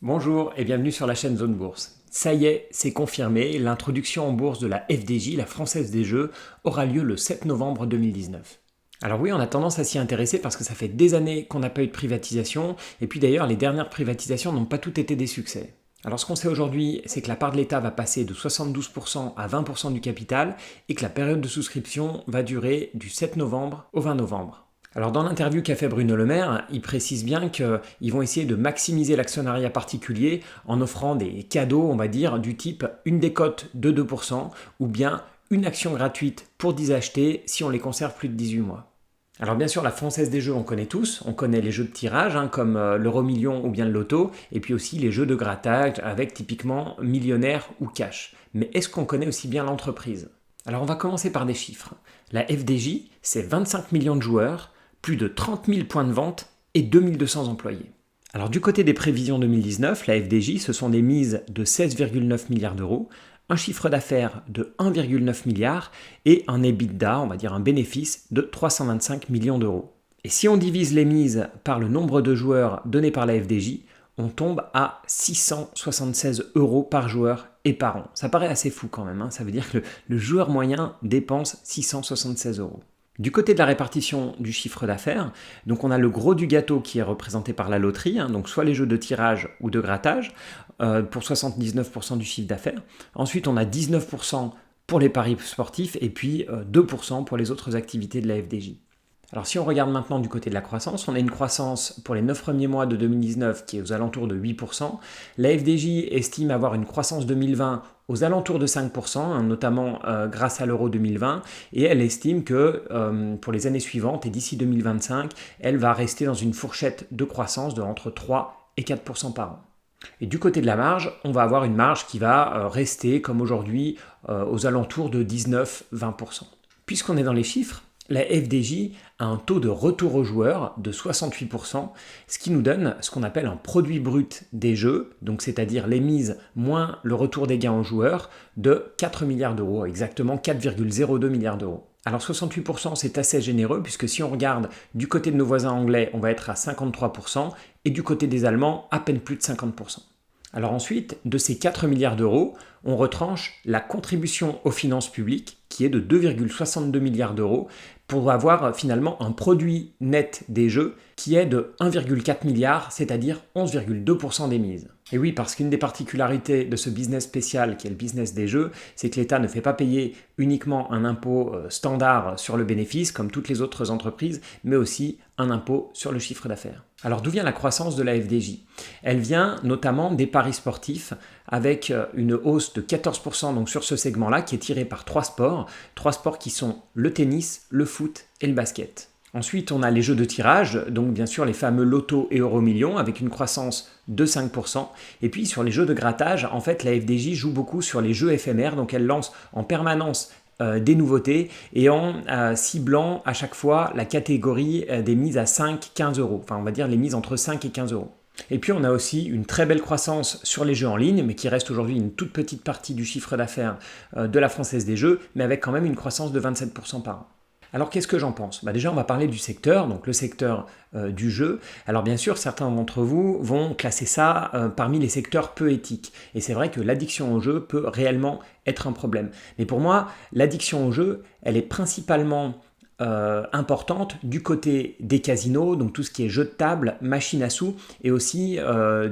Bonjour et bienvenue sur la chaîne Zone Bourse. Ça y est, c'est confirmé, l'introduction en bourse de la FDJ, la Française des Jeux, aura lieu le 7 novembre 2019. Alors oui, on a tendance à s'y intéresser parce que ça fait des années qu'on n'a pas eu de privatisation, et puis d'ailleurs les dernières privatisations n'ont pas toutes été des succès. Alors ce qu'on sait aujourd'hui, c'est que la part de l'État va passer de 72% à 20% du capital, et que la période de souscription va durer du 7 novembre au 20 novembre. Alors dans l'interview qu'a fait Bruno Le Maire, il précise bien qu'ils vont essayer de maximiser l'actionnariat particulier en offrant des cadeaux, on va dire, du type une décote de 2% ou bien une action gratuite pour 10 achetés si on les conserve plus de 18 mois. Alors bien sûr, la Française des Jeux, on connaît tous, on connaît les jeux de tirage comme l'euro-million ou bien le loto, et puis aussi les jeux de grattage avec typiquement millionnaire ou cash. Mais est-ce qu'on connaît aussi bien l'entreprise? Alors on va commencer par des chiffres. La FDJ, c'est 25 millions de joueurs, plus de 30 000 points de vente et 2200 employés. Alors du côté des prévisions 2019, la FDJ, ce sont des mises de 16,9 milliards d'euros, un chiffre d'affaires de 1,9 milliard et un EBITDA, on va dire un bénéfice, de 325 millions d'euros. Et si on divise les mises par le nombre de joueurs donnés par la FDJ, on tombe à 676 euros par joueur et par an. Ça paraît assez fou quand même, ça veut dire que le joueur moyen dépense 676 euros. Du côté de la répartition du chiffre d'affaires, donc on a le gros du gâteau qui est représenté par la loterie, donc soit les jeux de tirage ou de grattage, pour 79% du chiffre d'affaires. Ensuite, on a 19% pour les paris sportifs et puis 2% pour les autres activités de la FDJ. Alors si on regarde maintenant du côté de la croissance, on a une croissance pour les 9 premiers mois de 2019 qui est aux alentours de 8%. La FDJ estime avoir une croissance 2020 aux alentours de 5%, notamment grâce à l'euro 2020, et elle estime que pour les années suivantes et d'ici 2025, elle va rester dans une fourchette de croissance de entre 3 et 4% par an. Et du côté de la marge, on va avoir une marge qui va rester comme aujourd'hui aux alentours de 19-20%. Puisqu'on est dans les chiffres, la FDJ a un taux de retour aux joueurs de 68%, ce qui nous donne ce qu'on appelle un produit brut des jeux, donc c'est-à-dire les mises moins le retour des gains aux joueurs, de 4 milliards d'euros, exactement 4,02 milliards d'euros. Alors 68% c'est assez généreux puisque si on regarde du côté de nos voisins anglais, on va être à 53% et du côté des Allemands, à peine plus de 50%. Alors ensuite, de ces 4 milliards d'euros, on retranche la contribution aux finances publiques qui est de 2,62 milliards d'euros pour avoir finalement un produit net des jeux qui est de 1,4 milliard, c'est-à-dire 11,2% des mises. Et oui, parce qu'une des particularités de ce business spécial qui est le business des jeux, c'est que l'État ne fait pas payer uniquement un impôt standard sur le bénéfice comme toutes les autres entreprises, mais aussi un impôt sur le chiffre d'affaires. Alors d'où vient la croissance de la FDJ? Elle vient notamment des paris sportifs avec une hausse de 14% donc sur ce segment-là qui est tiré par trois sports qui sont le tennis, le foot et le basket. Ensuite, on a les jeux de tirage, donc bien sûr les fameux loto et euro-millions avec une croissance de 5%. Et puis sur les jeux de grattage, en fait la FDJ joue beaucoup sur les jeux éphémères, donc elle lance en permanence des nouveautés et en ciblant à chaque fois la catégorie des mises à 5-15 euros, enfin on va dire les mises entre 5 et 15 euros. Et puis on a aussi une très belle croissance sur les jeux en ligne, mais qui reste aujourd'hui une toute petite partie du chiffre d'affaires de la Française des Jeux, mais avec quand même une croissance de 27% par an. Alors qu'est-ce que j'en pense? Déjà on va parler du secteur, donc le secteur du jeu. Alors bien sûr certains d'entre vous vont classer ça parmi les secteurs peu éthiques. Et c'est vrai que l'addiction au jeu peut réellement être un problème. Mais pour moi, l'addiction au jeu, elle est principalement importante du côté des casinos, donc tout ce qui est jeux de table, machines à sous, et aussi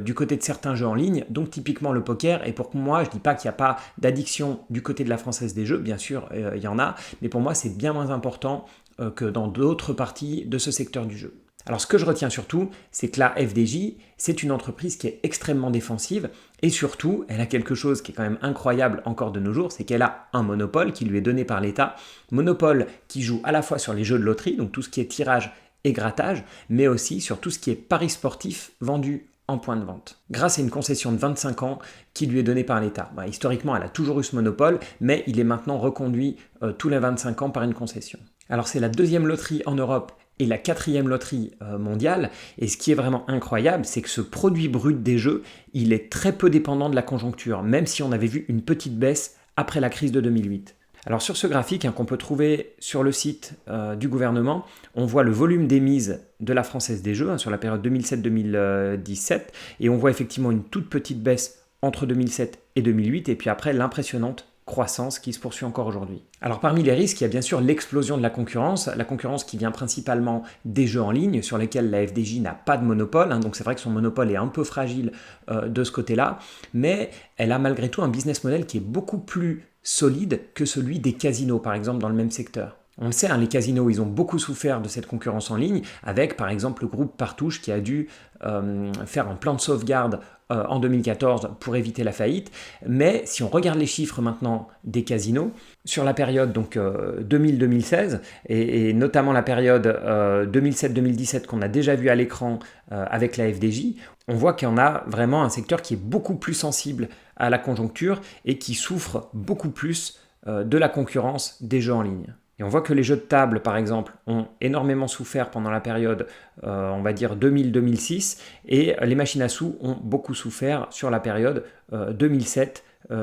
du côté de certains jeux en ligne, donc typiquement le poker. Et pour moi, je ne dis pas qu'il n'y a pas d'addiction du côté de la Française des Jeux, bien sûr il y en a, mais pour moi c'est bien moins important que dans d'autres parties de ce secteur du jeu. Alors ce que je retiens surtout, c'est que la FDJ, c'est une entreprise qui est extrêmement défensive et surtout, elle a quelque chose qui est quand même incroyable encore de nos jours, c'est qu'elle a un monopole qui lui est donné par l'État, monopole qui joue à la fois sur les jeux de loterie, donc tout ce qui est tirage et grattage, mais aussi sur tout ce qui est paris sportifs vendus en point de vente, grâce à une concession de 25 ans qui lui est donnée par l'État. Historiquement, elle a toujours eu ce monopole, mais il est maintenant reconduit tous les 25 ans par une concession. Alors c'est la deuxième loterie en Europe et la quatrième loterie mondiale. Et ce qui est vraiment incroyable, c'est que ce produit brut des jeux, il est très peu dépendant de la conjoncture, même si on avait vu une petite baisse après la crise de 2008. Alors sur ce graphique qu'on peut trouver sur le site du gouvernement, on voit le volume d'émises de la Française des Jeux sur la période 2007-2017 et on voit effectivement une toute petite baisse entre 2007 et 2008 et puis après l'impressionnante croissance qui se poursuit encore aujourd'hui. Alors parmi les risques, il y a bien sûr l'explosion de la concurrence qui vient principalement des jeux en ligne sur lesquels la FDJ n'a pas de monopole, donc c'est vrai que son monopole est un peu fragile de ce côté-là, mais elle a malgré tout un business model qui est beaucoup plus solide que celui des casinos par exemple dans le même secteur. On le sait, les casinos, ils ont beaucoup souffert de cette concurrence en ligne, avec par exemple le groupe Partouche qui a dû faire un plan de sauvegarde en 2014 pour éviter la faillite. Mais si on regarde les chiffres maintenant des casinos, sur la période donc 2000-2016, et notamment la période 2007-2017 qu'on a déjà vu à l'écran avec la FDJ, on voit qu'il y en a vraiment un secteur qui est beaucoup plus sensible à la conjoncture et qui souffre beaucoup plus de la concurrence des jeux en ligne. Et on voit que les jeux de table, par exemple, ont énormément souffert pendant la période, on va dire 2000-2006, et les machines à sous ont beaucoup souffert sur la période 2007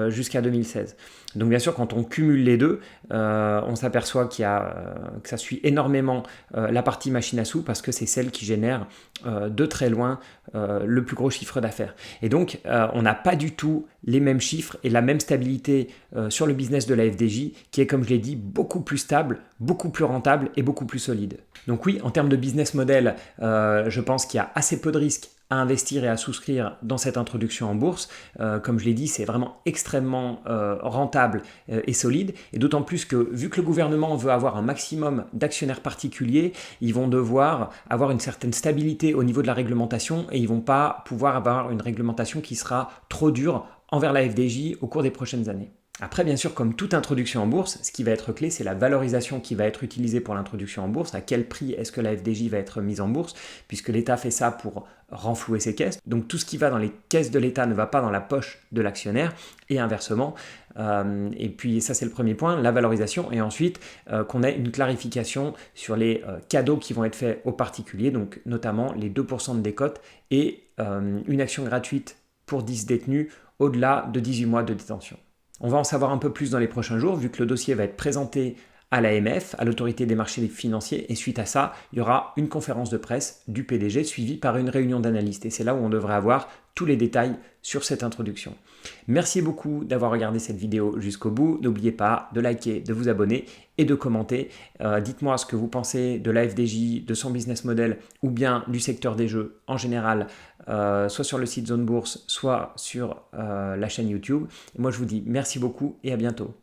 jusqu'à 2016. Donc bien sûr, quand on cumule les deux, on s'aperçoit que ça suit énormément la partie machine à sous parce que c'est celle qui génère de très loin le plus gros chiffre d'affaires. Et donc, on n'a pas du tout les mêmes chiffres et la même stabilité sur le business de la FDJ qui est, comme je l'ai dit, beaucoup plus stable, beaucoup plus rentable et beaucoup plus solide. Donc oui, en termes de business model, je pense qu'il y a assez peu de risques à investir et à souscrire dans cette introduction en bourse. Comme je l'ai dit, c'est vraiment extrêmement rentable et solide. Et d'autant plus que, vu que le gouvernement veut avoir un maximum d'actionnaires particuliers, ils vont devoir avoir une certaine stabilité au niveau de la réglementation et ils ne vont pas pouvoir avoir une réglementation qui sera trop dure envers la FDJ au cours des prochaines années. Après, bien sûr, comme toute introduction en bourse, ce qui va être clé, c'est la valorisation qui va être utilisée pour l'introduction en bourse. À quel prix est-ce que la FDJ va être mise en bourse, puisque l'État fait ça pour renflouer ses caisses. Donc tout ce qui va dans les caisses de l'État ne va pas dans la poche de l'actionnaire, et inversement. Et puis ça, c'est le premier point, la valorisation, et ensuite qu'on ait une clarification sur les cadeaux qui vont être faits aux particuliers, donc notamment les 2% de décote et une action gratuite pour 10 détenus au-delà de 18 mois de détention. On va en savoir un peu plus dans les prochains jours, vu que le dossier va être présenté à l'AMF, à l'autorité des marchés financiers, et suite à ça, il y aura une conférence de presse du PDG suivie par une réunion d'analystes. Et c'est là où on devrait avoir tous les détails sur cette introduction. Merci beaucoup d'avoir regardé cette vidéo jusqu'au bout. N'oubliez pas de liker, de vous abonner et de commenter. Dites-moi ce que vous pensez de la FDJ, de son business model ou bien du secteur des jeux en général, soit sur le site Zone Bourse, soit sur la chaîne YouTube. Et moi, je vous dis merci beaucoup et à bientôt.